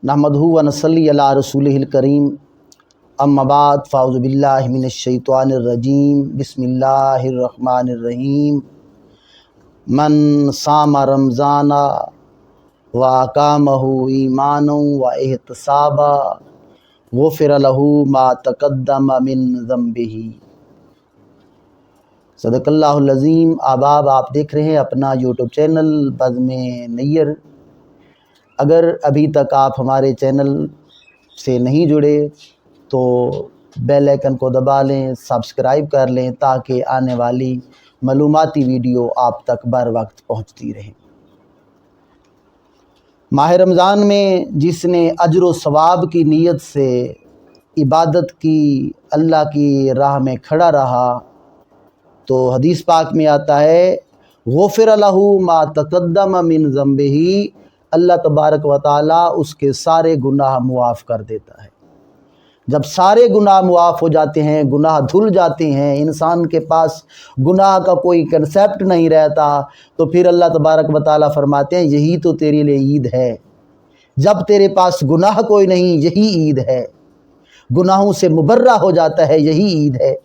नहमदहु व नसल्ली अला रसूलिहिल करीम अम्मा बाद फ़ाउज़ु बिल्लाहि मिनश शैतानिर रजीम बिस्मिल्लाहिर रहमानिर रहीम। मन सामा रमज़ाना व अक़ामहु ईमानन व इहतिसाबा गुफ़िर लहू मा तक़द्दम मिन ज़ंबिही। सदक़ल्लाहुल अज़ीम। आबाब आप देख रहे हैं अपना यूट्यूब चैनल बज़्म नैयर। अगर अभी तक आप हमारे चैनल से नहीं जुड़े तो बेल आइकन को दबा लें, सब्सक्राइब कर लें ताकि आने वाली मालूमाती वीडियो आप तक बर वक्त पहुँचती रहे। माह रमज़ान में जिसने अजर व सवाब की नीयत से इबादत की, अल्लाह की राह में खड़ा रहा, तो हदीस पाक में आता है गुफ़िर लहू मा तक़द्दम मिन ज़ंबिही। अल्लाह तबारक व ताला उसके सारे गुनाह मुआफ़ कर देता है। जब सारे गुनाह मुआफ़ हो जाते हैं, गुनाह धुल जाते हैं, इंसान के पास गुनाह का कोई कंसेप्ट नहीं रहता, तो फिर अल्लाह तबारक व ताला फरमाते हैं यही तो तेरे लिए ईद है। जब तेरे पास गुनाह कोई नहीं, यही ईद है। गुनाहों से मुबर्रा हो जाता है, यही ईद है।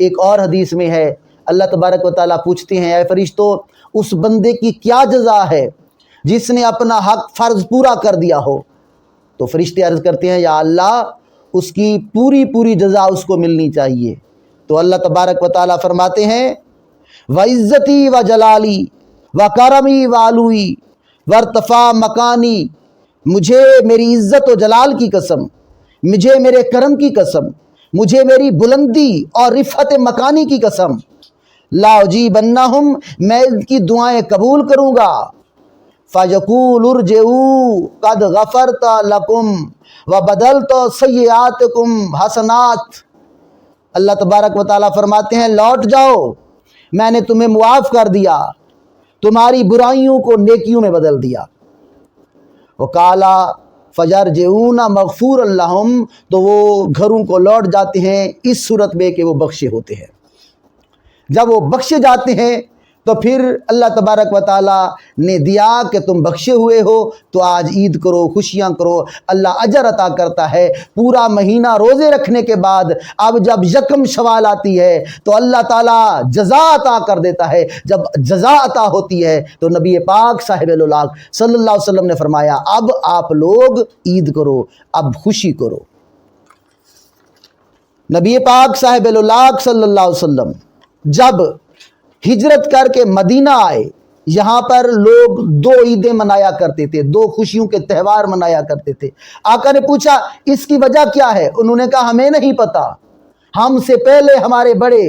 एक और हदीस में है, अल्लाह तबारक व ताला पूछते हैं ऐ फरिश्तों, उस बंदे की क्या जज़ा है जिसने अपना हक फ़र्ज़ पूरा कर दिया हो। तो फरिश्ते अर्ज़ करते हैं या अल्लाह, उसकी पूरी पूरी जज़ा उसको मिलनी चाहिए। तो अल्लाह तबारक व ताला फरमाते हैं व इज़्ज़ती व जलाली व करमी व आलूई वर्तफ़ा मकानी, मुझे मेरी इज़्ज़त व जलाल की कसम, मुझे मेरे करम की कसम, मुझे मेरी बुलंदी और रिफ़त मकानी की कसम, ला उजीबन्नहुम, मैं इनकी दुआएं कबूल करूँगा। फ़यक़ूलु उरजिऊ क़द गफ़रत लकुम व बदलतु सय्यिआतिकुम हसनात। अल्लाह तबारक व ताला फरमाते हैं लौट जाओ, मैंने तुम्हें मुआफ़ कर दिया, तुम्हारी बुराइयों को नेकियों में बदल दिया। वक़ाला फ़यरजिऊना मग़फ़ूरन लहुम, तो वो घरों को लौट जाते हैं इस सूरत में कि वो बख्शे होते हैं। जब वो बख्शे जाते हैं तो फिर अल्लाह तबारक व ताला ने दिया कि तुम बख्शे हुए हो तो आज ईद करो, खुशियाँ करो, अल्लाह अजर अता करता है। पूरा महीना रोज़े रखने के बाद अब जब यकम शवाल आती है तो अल्लाह ताला जज़ा अता कर देता है। जब जज़ा अता होती है तो नबी पाक साहिबुल औलाद सल्लल्लाहु अलैहि वसल्लम ने फरमाया अब आप लोग ईद करो, अब खुशी करो। नबी पाक साहिबुल औलाद सल्लल्लाहु अलैहि वसल्लम जब हिजरत करके मदीना आए, यहाँ पर लोग दो ईदें मनाया करते थे, दो खुशियों के त्यौहार मनाया करते थे। आका ने पूछा इसकी वजह क्या है? उन्होंने कहा हमें नहीं पता, हमसे पहले हमारे बड़े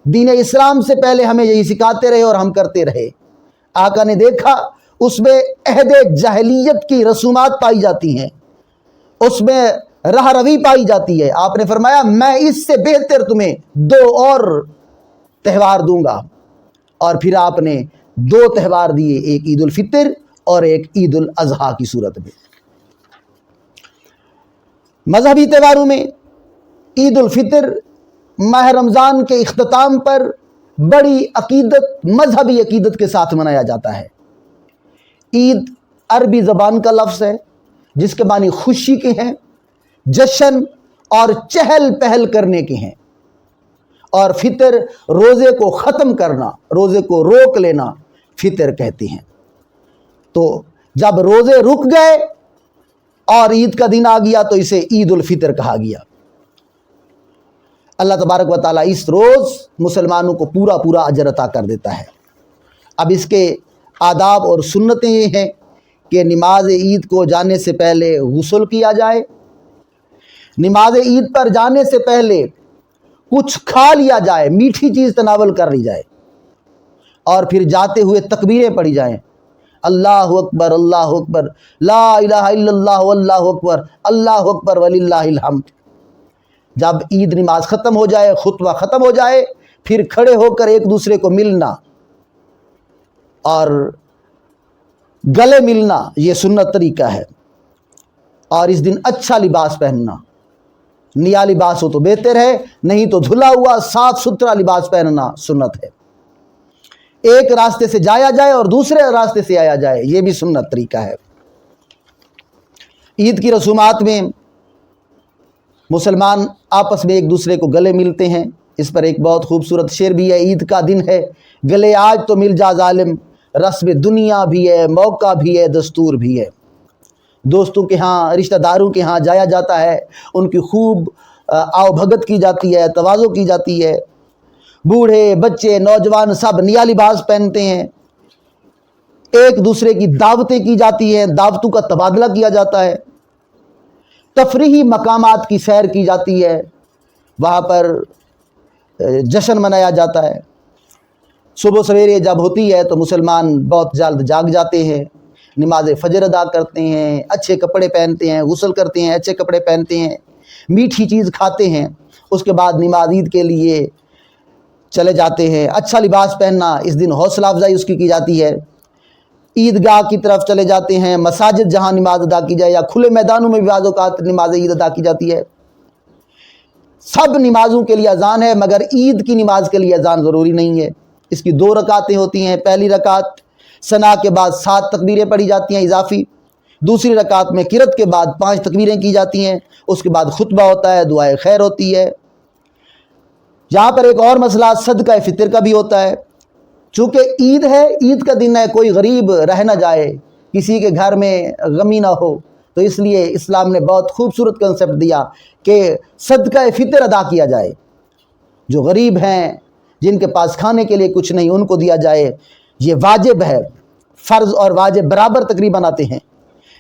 दीन इस्लाम से पहले हमें यही सिखाते रहे और हम करते रहे। आका ने देखा उसमें अहदे जहलियत की रसूमात पाई जाती हैं, उसमें राह रवी पाई जाती है। आपने फरमाया मैं इससे बेहतर तुम्हें दो और त्यौहार दूंगा, और फिर आपने दो त्यौहार दिए, एक ईद उल फितर और एक ईद उल अज़हा की सूरत में। मजहबी त्यौहारों में ईद उल फितर माह रमज़ान के इख्तिताम पर बड़ी अकीदत, मजहबी अकीदत के साथ मनाया जाता है। ईद अरबी ज़बान का लफ्ज़ है जिसके मानी खुशी के हैं, जश्न और चहल पहल करने के हैं, और फितर रोज़े को ख़त्म करना, रोज़े को रोक लेना फितर कहते हैं। तो जब रोज़े रुक गए और ईद का दिन आ गया तो इसे ईद उल फितर कहा गया। अल्लाह तबारक व ताला इस रोज़ मुसलमानों को पूरा पूरा अजर अता कर देता है। अब इसके आदाब और सुन्नतें ये हैं कि नमाज ईद को जाने से पहले गुस्ल किया जाए, नमाज ईद पर जाने से पहले कुछ खा लिया जाए, मीठी चीज़ तनावल कर ली जाए, और फिर जाते हुए तकबीरें पढ़ी जाएं, अल्लाहु अकबर अल्लाहु अकबर ला इलाहा इल्लल्लाह अल्लाहु अकबर अल्लाहु अकबर वलिल्लाहिल हम्द। जब ईद नमाज ख़त्म हो जाए, खुतबा ख़त्म हो जाए, फिर खड़े होकर एक दूसरे को मिलना और गले मिलना, ये सुन्नत तरीका है। और इस दिन अच्छा लिबास पहनना, नया लिबास हो तो बेहतर है, नहीं तो धुला हुआ साफ सुथरा लिबास पहनना सुन्नत है। एक रास्ते से जाया जाए और दूसरे रास्ते से आया जाए, ये भी सुन्नत तरीका है। ईद की रसूमात में मुसलमान आपस में एक दूसरे को गले मिलते हैं। इस पर एक बहुत खूबसूरत शेर भी है, ईद का दिन है गले आज तो मिल जा ज़ालिम, रस्म दुनिया भी है मौका भी है दस्तूर भी है। दोस्तों के यहाँ, रिश्तेदारों के यहाँ जाया जाता है, उनकी खूब आवभगत की जाती है, तवाज़ो की जाती है। बूढ़े बच्चे नौजवान सब नया लिबास पहनते हैं, एक दूसरे की दावतें की जाती हैं, दावतों का तबादला किया जाता है, तफरीही मकामात की सैर की जाती है, वहाँ पर जश्न मनाया जाता है। सुबह सवेरे जब होती है तो मुसलमान बहुत जल्द जाग जाते हैं, नमाज फजर अदा करते हैं, अच्छे कपड़े पहनते हैं, गुस्ल करते हैं, अच्छे कपड़े पहनते हैं, मीठी चीज़ खाते हैं, उसके बाद नमाज ईद के लिए चले जाते हैं। अच्छा लिबास पहनना, इस दिन हौसला अफजाई उसकी की जाती है। ईदगाह की तरफ चले जाते हैं, मसाजिद जहाँ नमाज अदा की जाए या खुले मैदानों में भी बाज़ औक़ात नमाज ईद अदा की जाती है। सब नमाज़ों के लिए अज़ान है, मगर ईद की नमाज के लिए अज़ान ज़रूरी नहीं है। इसकी 2 रकातें होती हैं। पहली रकात सना के बाद 7 तकबीरें पढ़ी जाती हैं इजाफ़ी, दूसरी रकात में किरत के बाद 5 तकबीरें की जाती हैं, उसके बाद खुतबा होता है, दुआए खैर होती है। यहाँ पर एक और मसला सदका फ़ितर का भी होता है। चूँकि ईद है, ईद का दिन है, कोई गरीब रह ना जाए, किसी के घर में गमी ना हो, तो इसलिए इस्लाम ने बहुत खूबसूरत कंसेप्ट दिया कि सदका फ़ितर अदा किया जाए। जो गरीब हैं, जिनके पास खाने के लिए कुछ नहीं, उनको दिया जाए। ये वाजिब है, फ़र्ज़ और वाजिब बराबर तकरीबन आते हैं।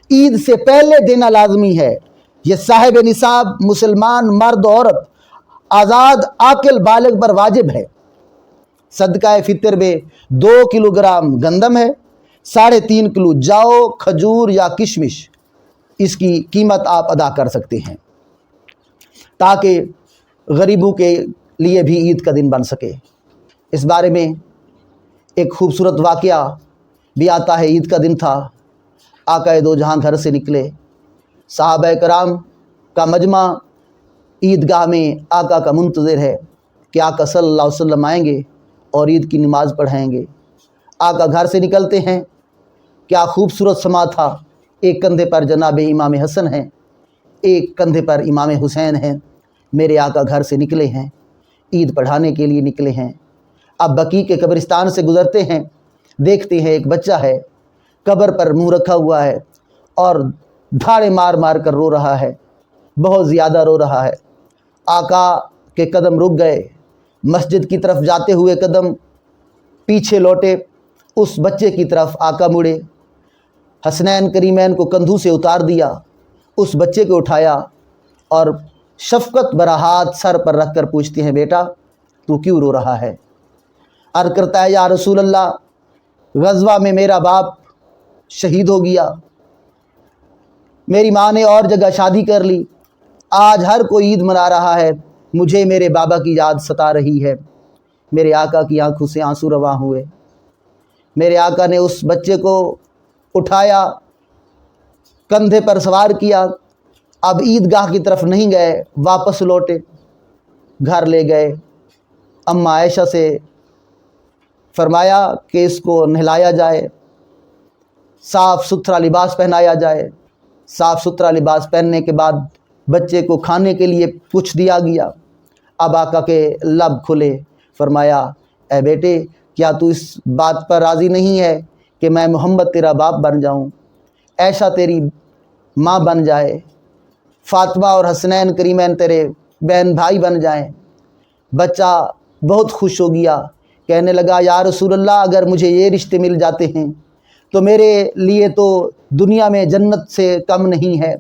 ईद से पहले देना लाजमी है। ये साहिब निसाब मुसलमान मर्द औरत आज़ाद आकिल बालिग पर वाजिब है। सदका फ़ितर में 2 किलोग्राम गंदम है, 3.5 किलो जौ, खजूर या किशमिश, इसकी कीमत आप अदा कर सकते हैं ताकि गरीबों के लिए भी ईद का दिन बन सके। इस बारे में एक खूबसूरत वाक़या भी आता है। ईद का दिन था, आका दो जहां घर से निकले, सहाबा कराम का मजमा ईदगाह में आका का मुंतज़िर है कि आका सल्लल्लाहु अलैहि वसल्लम आएंगे और ईद की नमाज़ पढ़ाएंगे। आका घर से निकलते हैं, क्या खूबसूरत समा था। एक कंधे पर जनाब इमाम हसन हैं, एक कंधे पर इमाम हुसैन हैं। मेरे आका घर से निकले हैं, ईद पढ़ाने के लिए निकले हैं। अब बकी के कब्रिस्तान से गुज़रते हैं, देखते हैं एक बच्चा है, कब्र पर मुंह रखा हुआ है और धाड़े मार मार कर रो रहा है, बहुत ज़्यादा रो रहा है। आका के कदम रुक गए, मस्जिद की तरफ जाते हुए कदम पीछे लौटे, उस बच्चे की तरफ आका मुड़े, हसनैन करीमैन को कंधों से उतार दिया, उस बच्चे को उठाया और शफ़क़त भरा हाथ सर पर रख कर पूछते हैं, बेटा तू क्यों रो रहा है। अर्ज़ करता है, या रसूल अल्लाह, ग़ज़वा में मेरा बाप शहीद हो गया, मेरी माँ ने और जगह शादी कर ली, आज हर कोई ईद मना रहा है, मुझे मेरे बाबा की याद सता रही है। मेरे आका की आंखों से आंसू रवां हुए। मेरे आका ने उस बच्चे को उठाया, कंधे पर सवार किया। अब ईदगाह की तरफ नहीं गए, वापस लौटे, घर ले गए। अम्मा आयशा से फरमाया कि इसको नहलाया जाए, साफ़ सुथरा लिबास पहनाया जाए। साफ़ सुथरा लिबास पहनने के बाद बच्चे को खाने के लिए कुछ दिया गया। अब आका के लब खुले, फरमाया, ए बेटे, क्या तू इस बात पर राज़ी नहीं है कि मैं मोहम्मद तेरा बाप बन जाऊं, ऐशा तेरी माँ बन जाए, फ़ातिमा और हसनैन करीमैन तेरे बहन भाई बन जाएं। बच्चा बहुत खुश हो गया, कहने लगा, या रसूल अल्लाह, अगर मुझे ये रिश्ते मिल जाते हैं तो मेरे लिए तो दुनिया में जन्नत से कम नहीं है।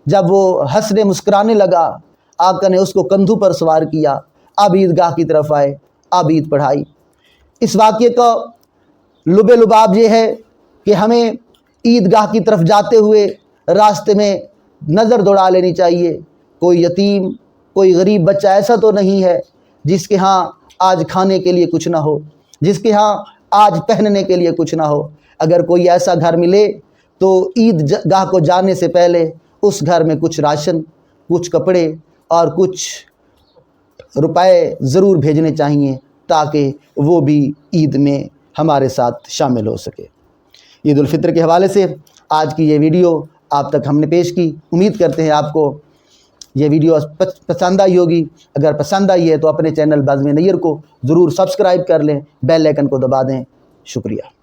जब वो हंसने मुस्कुराने लगा, आका ने उसको कंधों पर सवार किया। अब ईदगाह की तरफ आए, अब ईद पढ़ाई। इस वाक़े का लुबे लुबाब ये है कि हमें ईदगाह की तरफ जाते हुए रास्ते में नज़र दौड़ा लेनी चाहिए। कोई यतीम, कोई गरीब बच्चा ऐसा तो नहीं है जिसके यहाँ आज खाने के लिए कुछ ना हो, जिसके यहाँ आज पहनने के लिए कुछ ना हो। अगर कोई ऐसा घर मिले तो ईदगाह को जाने से पहले उस घर में कुछ राशन, कुछ कपड़े और कुछ रुपए ज़रूर भेजने चाहिए ताकि वो भी ईद में हमारे साथ शामिल हो सके। ईद उल फितर के हवाले से आज की ये वीडियो آپ تک ہم نے پیش کی۔ امید کرتے ہیں آپ کو یہ ویڈیو پسند آئی ہوگی۔ اگر پسند آئی ہے تو اپنے چینل بازم نیر کو ضرور سبسکرائب کر لیں، بیل آئیکن کو دبا دیں۔ شکریہ۔